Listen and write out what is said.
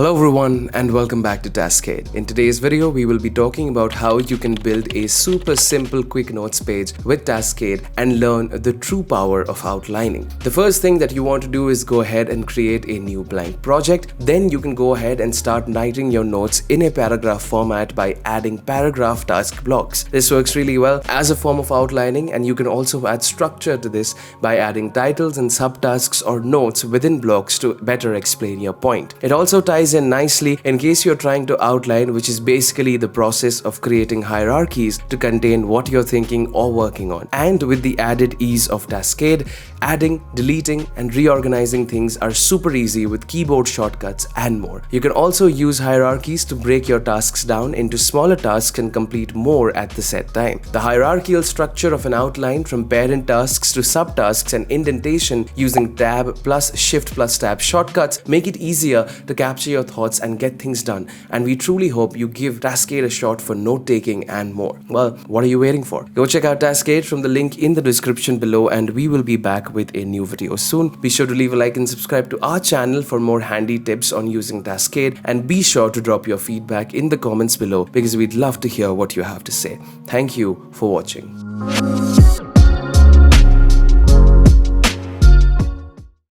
Hello everyone and welcome back to Taskade. In today's video, we will be talking about how you can build a super simple quick notes page with Taskade and learn the true power of outlining. The first thing that you want to do is go ahead and create a new blank project. Then you can go ahead and start writing your notes in a paragraph format by adding paragraph task blocks. This works really well as a form of outlining, and you can also add structure to this by adding titles and subtasks or notes within blocks to better explain your point. It also ties in nicely in case you're trying to outline, which is basically the process of creating hierarchies to contain what you're thinking or working on. And with the added ease of Taskade, adding, deleting, and reorganizing things are super easy with keyboard shortcuts and more. You can also use hierarchies to break your tasks down into smaller tasks and complete more at the set time. The hierarchical structure of an outline, from parent tasks to subtasks and indentation using tab plus shift plus tab shortcuts, make it easier to capture your thoughts and get things done, and we truly hope you give Taskade a shot for note-taking and more. Well, what are you waiting for? Go check out Taskade from the link in the description below, and we will be back with a new video soon. Be sure to leave a like and subscribe to our channel for more handy tips on using Taskade, and be sure to drop your feedback in the comments below because we'd love to hear what you have to say. Thank you for watching.